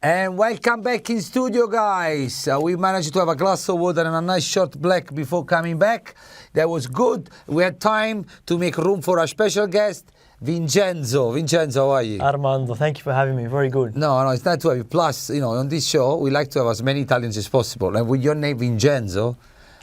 And welcome back in studio, guys. We managed to have a glass of water and a nice short black before coming back. That was good. We had time to make room for our special guest, Vincenzo. Vincenzo, how are you? Armando, thank you for having me. Very good. No, it's not to have you. Plus, on this show, we like to have as many Italians as possible. And with your name, Vincenzo,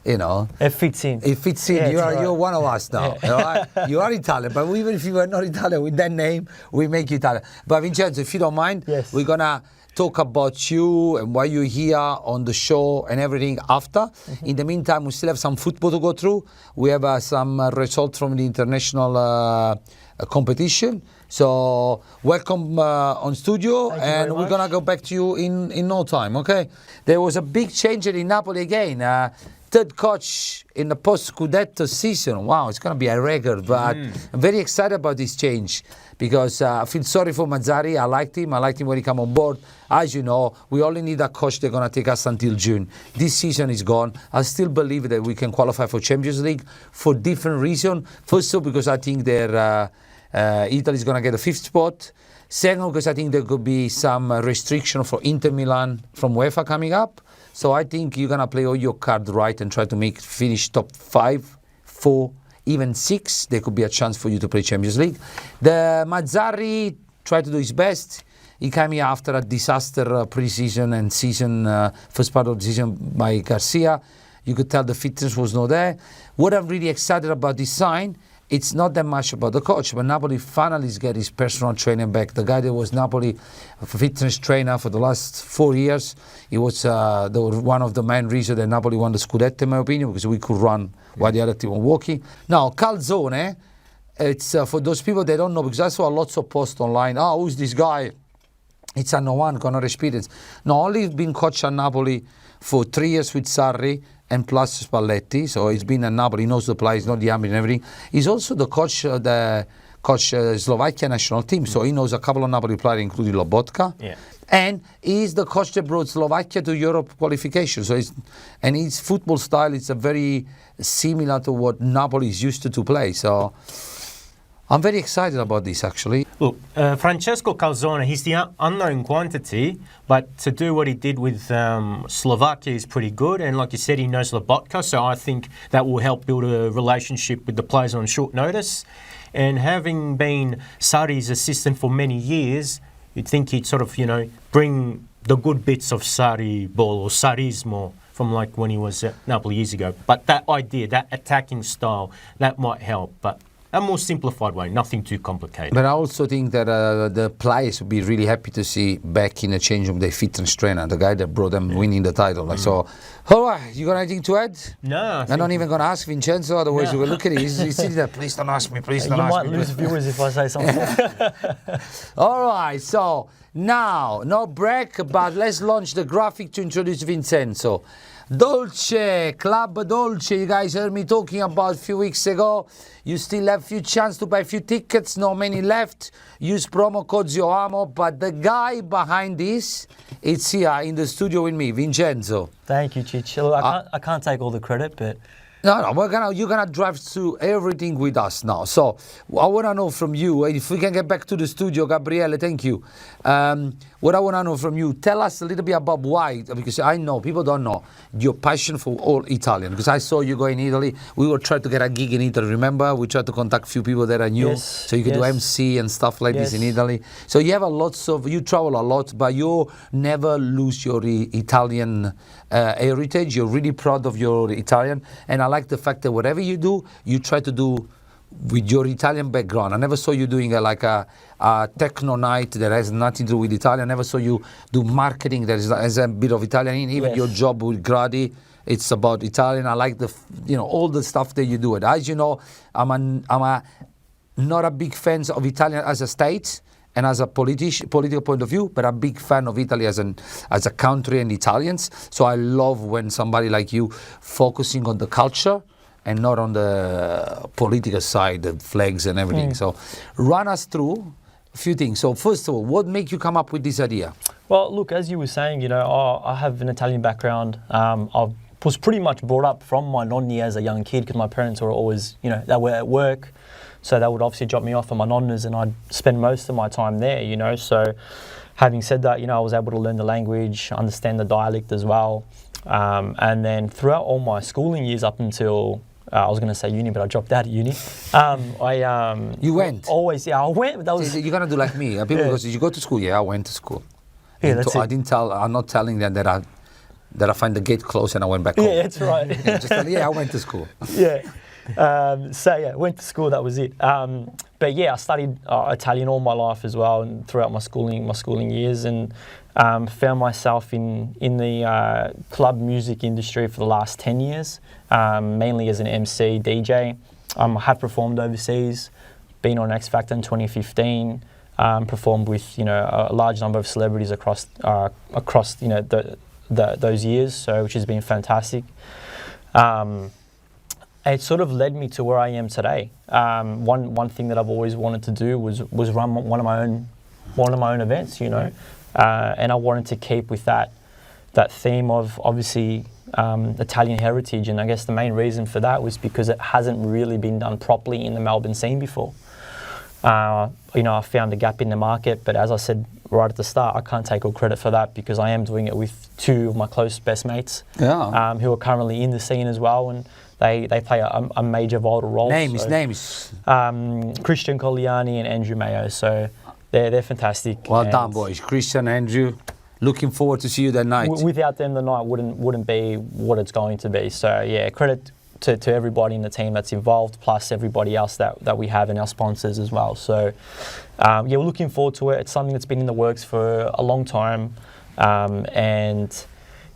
it fits in. It fits in. Yeah, you're one of us now. Yeah. You are Italian, but even if you were not Italian, with that name, we make you Italian. But Vincenzo, if you don't mind, yes, we're going to talk about you and why you're here on the show and everything after. Mm-hmm. In the meantime, we still have some football to go through. We have some results from the international competition. So welcome on studio, and we're going to go back to you in no time, okay? There was a big change in Napoli again. Third coach in the post-Scudetto season. Wow, it's going to be a record, but I'm very excited about this change because I feel sorry for Mazzarri. I liked him when he came on board. As you know, we only need a coach that's going to take us until June. This season is gone. I still believe that we can qualify for Champions League for different reasons. First of all, because I think Italy is going to get a fifth spot. Second, because I think there could be some restriction for Inter Milan from UEFA coming up. So I think you're going to play all your cards right and try to finish top 5, 4, even 6. There could be a chance for you to play Champions League. The Mazzarri tried to do his best. He came here after a disaster pre-season and season, first part of the season by Garcia. You could tell the fitness was not there. What I'm really excited about this sign, it's not that much about the coach, but Napoli finally got his personal trainer back. The guy that was Napoli fitness trainer for the last 4 years, he was one of the main reasons that Napoli won the Scudetto, in my opinion, because we could run while the other team were walking. Now, Calzone, it's for those people that don't know, because I saw lots of posts online, who's this guy? It's a no one kind of experience. No, only been coach at Napoli for 3 years with Sarri, and plus Spalletti, so he's been at Napoli, he knows the players, knows the ambit and everything. He's also the coach of the Slovakia national team, so he knows a couple of Napoli players, including Lobotka. Yeah. And he's the coach that brought Slovakia to Europe qualification. So his football style is a very similar to what Napoli is used to play. So I'm very excited about this, actually. Look, Francesco Calzone, he's the unknown quantity, but to do what he did with Slovakia is pretty good. And like you said, he knows Lobotka, so I think that will help build a relationship with the players on short notice. And having been Sarri's assistant for many years, you'd think he'd sort of, bring the good bits of Sarri ball or Sarrismo from like when he was at Napoli years ago. But that idea, that attacking style, that might help. But a more simplified way, nothing too complicated. But I also think that the players would be really happy to see back in the change of their fitness trainer, the guy that brought them winning the title. So, all right, you got anything to add? No. I'm not even going to ask Vincenzo, otherwise you will look at it. He's sitting there, please don't ask me, please don't ask me. You might lose viewers if I say something. All right, so now, no break, but let's launch the graphic to introduce Vincenzo. Dolce, Club Dolce, you guys heard me talking about a few weeks ago. You still have a few chances to buy a few tickets, not many left. Use promo code ZioAmo, but the guy behind this, it's here in the studio with me, Vincenzo. Thank you, Ciccio. I can't take all the credit, but... No, you're gonna drive through everything with us now. So I want to know from you, if we can get back to the studio, Gabriele, thank you. What I want to know from you, tell us a little bit about why, because I know people don't know your passion for all Italian. Because I saw you go in Italy. We were trying to get a gig in Italy. Remember, we tried to contact a few people that I knew, so you could do MC and stuff like this in Italy. So you have you travel a lot, but you never lose your Italian heritage. You're really proud of your Italian, and I like the fact that whatever you do, you try to do with your Italian background. I never saw you doing a techno night that has nothing to do with Italian. I never saw you do marketing that has a bit of Italian in. Even your job with Gradi, it's about Italian. I like all the stuff that you do. And as you know, I'm not a big fan of Italian as a state and as a political point of view, but I'm a big fan of Italy as a country and Italians. So I love when somebody like you focusing on the culture and not on the political side, the flags and everything. So run us through a few things. So first of all, what made you come up with this idea? Well, look, as you were saying, I have an Italian background. I was pretty much brought up from my nonni as a young kid because my parents were always, they were at work. So they would obviously drop me off at my nonna's, and I'd spend most of my time there, you know. So having said that, you know, I was able to learn the language, understand the dialect as well. And then throughout all my schooling years up until, I was going to say uni, but I dropped out of uni. You went? Always, yeah, I went. That was, You're going to do like me. People go, did you go to school? Yeah, I went to school. Yeah, that's it. I'm not telling them that I find the gate closed and I went back home. Yeah, that's right. Just tell, I went to school. Yeah. Went to school, that was it. But yeah, I studied Italian all my life as well, and throughout my schooling years, and found myself in the club music industry for the last 10 years, mainly as an MC, DJ. I have performed overseas, been on X Factor in 2015, performed with, you know, a large number of celebrities across you know, those years, so which has been fantastic. It sort of led me to where I am today. One thing that I've always wanted to do was run one of my own events, you know, and I wanted to keep with that theme of obviously Italian heritage, and I guess the main reason for that was because it hasn't really been done properly in the Melbourne scene before. You know, I found a gap in the market, but as I said right at the start, I can't take all credit for that because I am doing it with two of my close best mates, who are currently in the scene as well, and they play a major vital role. Names. Christian Colliani and Andrew Mayo. So they're fantastic. Well done, boys. Christian, Andrew. Looking forward to see you that night. Without them, the night wouldn't be what it's going to be. So yeah, credit to everybody in the team that's involved, plus everybody else that we have and our sponsors as well. So yeah, we're looking forward to it. It's something that's been in the works for a long time, and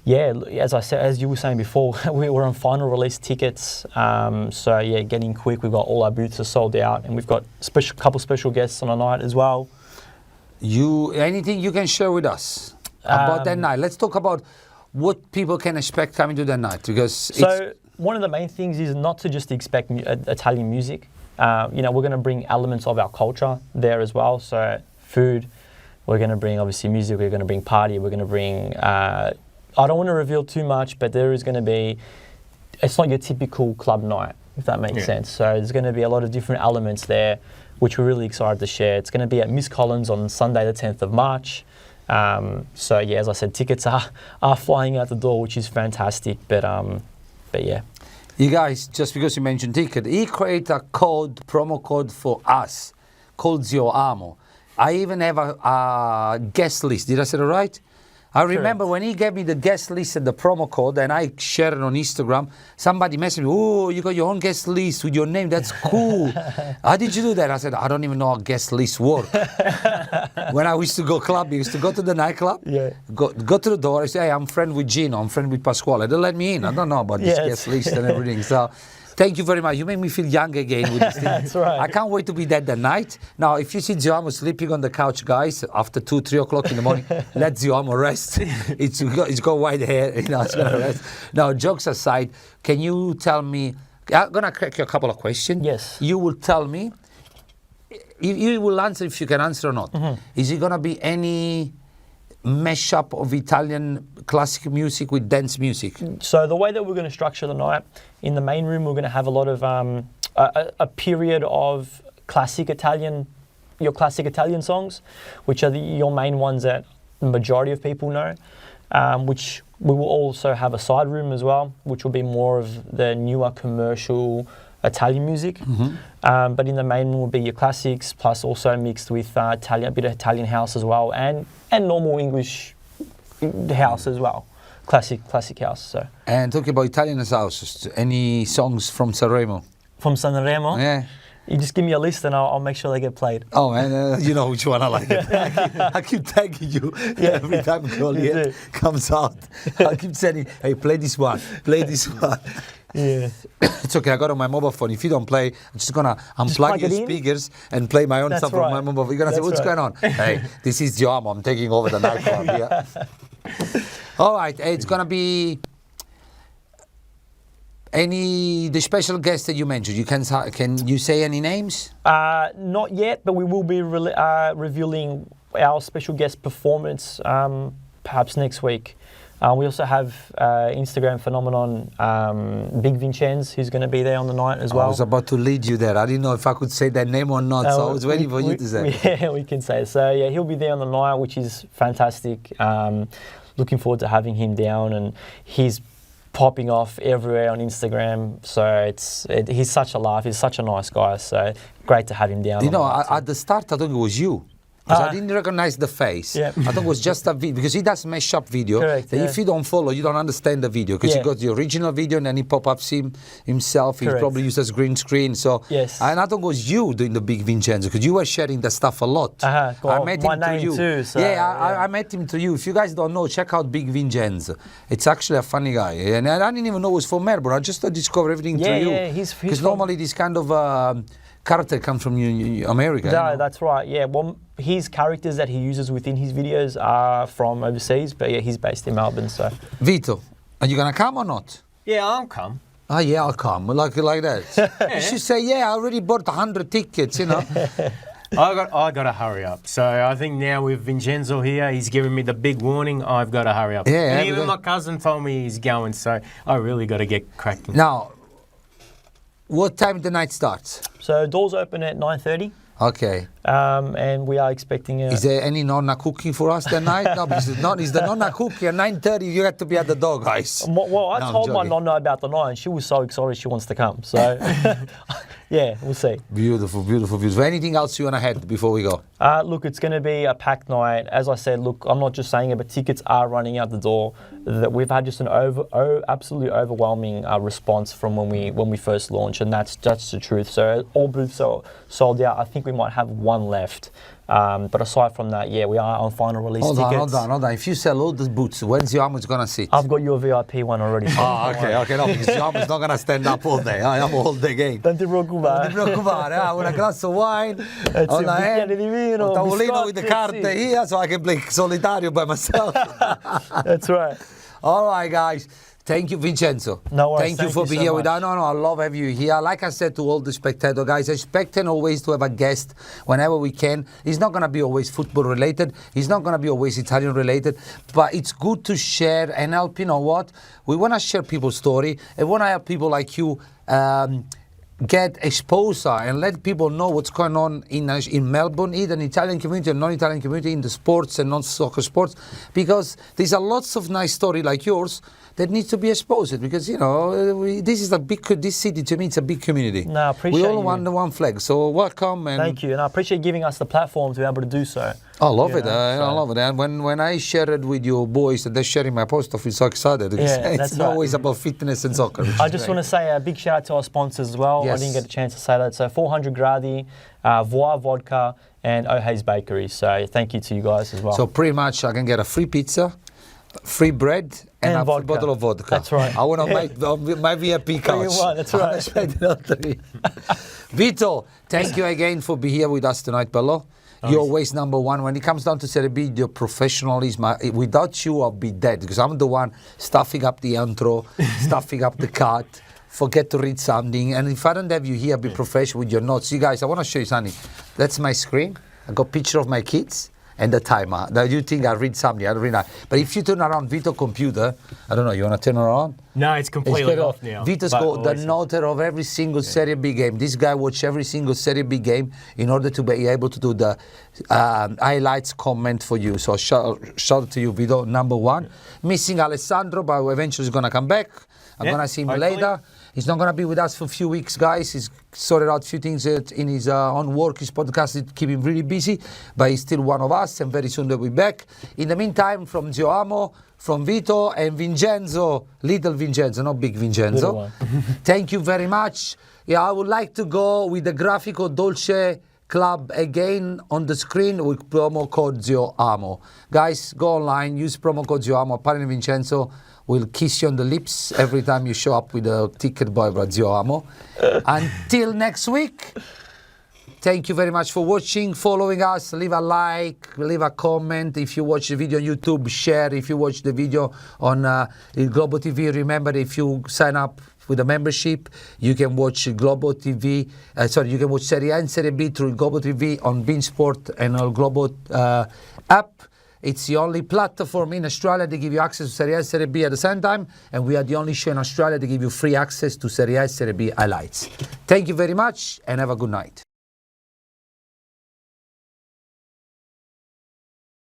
yeah, as you were saying before, we were on final release tickets. So yeah, getting quick. We've got all our booths are sold out, and we've got couple special guests on the night as well. Anything you can share with us about that night? Let's talk about what people can expect coming to that night, because one of the main things is not to just expect Italian music. You know, we're going to bring elements of our culture there as well. So food, we're going to bring obviously music. We're going to bring party. We're going to bring. I don't want to reveal too much, but there is going to be. It's not your typical club night, if that makes sense. So there's going to be a lot of different elements there, which we're really excited to share. It's going to be at Miss Collins on Sunday, the 10th of March. So yeah, as I said, tickets are flying out the door, which is fantastic. But yeah. You guys, just because you mentioned ticket, he created a promo code for us called Zio Amo. I even have a guest list. Did I say it right? I remember when he gave me the guest list and the promo code, and I shared it on Instagram, somebody messaged me, "Oh, you got your own guest list with your name. That's cool. How did you do that?" I said, "I don't even know how guest lists work." When I used to go clubbing, I used to go to the nightclub, go to the door, I say, "Hey, I'm friend with Gino, I'm friend with Pasquale." They let me in. I don't know about this guest list and everything. So thank you very much. You make me feel young again with this thing. That's right. I can't wait to be there that night. Now, if you see Zioamo sleeping on the couch, guys, after 2-3 o'clock in the morning, let Zioamo rest. It's got white hair, you know, it's gonna rest. Now, jokes aside, can you tell me? I'm gonna crack you a couple of questions. Yes. You will tell me. You will answer if you can answer or not. Mm-hmm. Is it gonna be any mashup of Italian classic music with dance music? So the way that we're going to structure the night, in the main room we're going to have a lot of a period of your classic Italian songs, which are your main ones that the majority of people know, which we will also have a side room as well, which will be more of the newer commercial Italian music. Mm-hmm. But in the main room will be your classics, plus also mixed with a bit of Italian house as well, and normal English house as well, classic house. So. And talking about Italian houses, any songs from Sanremo? From Sanremo? Yeah. You just give me a list and I'll make sure they get played. Oh man, you know which one I like. I keep tagging you every time Collier comes out. I keep saying, "Hey, play this one, play this one." Yeah. It's okay, I got it on my mobile phone. If you don't play, I'm just going to unplug your speakers and play my own stuff from my mobile phone. You're going to say, "What's going on?" Hey, this is Zioamo. I'm taking over the nightclub here. All right, it's going to be the special guest that you mentioned. Can you say any names? Not yet, but we will be revealing our special guest performance perhaps next week. We also have Instagram phenomenon Big Vincenz, who's going to be there on the night as well. I was about to lead you there. I didn't know if I could say that name or not, so I was waiting for you to say. Yeah, we can say. So yeah, he'll be there on the night, which is fantastic. Looking forward to having him down, and he's popping off everywhere on Instagram. So he's such a laugh. He's such a nice guy. So great to have him down. You know, at the start, I thought it was you. Because I didn't recognize the face. Yeah. I thought it was just a video. Because he does mash up video. Correct, That yeah. if you don't follow, you don't understand the video. Because you got the original video and then he pop-ups himself. He Correct. probably uses green screen. So Yes. And I thought it was you doing the Big Vincenzo. Because you were sharing the stuff a lot. Well, I met my him name through you. too, so, I met him through you. If you guys don't know, check out Big Vincenzo. It's actually a funny guy. And I didn't even know it was from Melbourne. I just discovered everything through you. Yeah, he's Because from- normally this kind of character comes from America. you No, know? that's right. Yeah, well, his characters that he uses within his videos are from overseas, but yeah, he's based in Melbourne. So Vito, are you gonna come or not? Yeah, I'll come. Oh yeah, I'll come. Like that. You should say, yeah, I already bought 100 tickets, you know. I got to hurry up. So I think now with Vincenzo here, he's giving me the big warning. I've got to hurry up. Yeah, and even my cousin told me he's going, so I really got to get cracking. Now, what time the night starts? So doors open at 9:30, Okay. and we are expecting Is there any nonna cooking for us that night? No, because is the nonna cooking at 9:30? You have to be at the door, guys. Well, I No, I'm told my joking. nonna about the night, and she was so excited she wants to come. So, yeah, we'll see. Beautiful, beautiful, beautiful. Anything else you want to add before we go? Look, it's going to be a packed night. As I said, look, I'm not just saying it, but tickets are running out the door. That we've had just an absolutely overwhelming response from when we first launched, and that's the truth. So all booths are sold out. I think we might have one left. But aside from that, yeah, we are on final release Hold tickets. on. If you sell all the boots, when's your arm's gonna sit? I've got your VIP one already. Okay, no, because your arm's not gonna stand up all day. I am all day game. Non ti preoccupare. Non ti preoccupare, una glass of wine, That's on it, the hand, bicchiere di vino, a tavolino with the biscotti, carte sì. here, so I can play solitario by myself. That's right. All right, guys. Thank you, Vincenzo. No worries, Thank you thank for you being so here with us. much. No, I love having you here. Like I said to all the spectators, guys, expecting always to have a guest whenever we can. It's not going to be always football related. It's not going to be always Italian related. But it's good to share and help. You know what? We want to share people's story. And want to help people like you get exposure and let people know what's going on in Melbourne, either in Italian community and non-Italian community, in the sports and non-soccer sports, because there's a lots of nice story like yours that needs to be exposed, because you know this city to me, it's a big community. No, I appreciate we all you. want the one flag, so welcome. And Thank you, and I appreciate giving us the platform to be able to do so. I love You it. know, I so- love it. And when I share it with your boys and they're sharing my post, I feel so excited. Because Yeah, it's that's not right. always about fitness and soccer. I just want to say a big shout out to our sponsors as well. Yes. I didn't get a chance to say that. So 400 Gradi, Voix Vodka, and O'Hay's Bakery. So thank you to you guys as well. So pretty much I can get a free pizza, free bread, and a vodka. bottle of vodka. That's right. I want my VIP couch. 3-in-1, that's right. I'm expecting all three. Vito, thank you again for being here with us tonight, Bello. You're always number one. When it comes down to Serie B, your professionalism, without you, I'll be dead, because I'm the one stuffing up the intro, stuffing up the cut, forget to read something. And if I don't have you here, be professional with your notes. You guys, I want to show you something. That's my screen. I got picture of my kids and the timer. Now you think I read something, I don't read that. But if you turn around Vito computer, I don't know, you want to turn around? No, it's completely got off now. Vito's but got the always- note of every single Serie B game. This guy watched every single Serie B game in order to be able to do the highlights comment for you. So shout out to you, Vito, number one. Missing Alessandro, but eventually he's going to come back. I'm Yeah, going to see him hopefully. later. He's not going to be with us for a few weeks, guys. He's sorted out a few things in his own work, his podcast, to keep him really busy. But he's still one of us, and very soon they'll be back. In the meantime, from Zio Amo, from Vito and Vincenzo, little Vincenzo, not big Vincenzo. Little one. Thank you very much. Yeah, I would like to go with the Grafico Dolce Club again on the screen with promo code Zio Amo. Guys, go online, use promo code Zio Amo. Apparently Vincenzo will kiss you on the lips every time you show up with a ticket by Zio Amo. Until next week, thank you very much for watching, following us. Leave a like, leave a comment. If you watch the video on YouTube, share. If you watch the video on Globo TV, remember, if you sign up with a membership, you can watch Globo TV. You can watch Serie A and Serie B through Globo TV on Bein Sport and on Globo app. It's the only platform in Australia to give you access to Serie A, Serie B at the same time, and we are the only show in Australia to give you free access to Serie A, Serie B highlights. Thank you very much, and have a good night.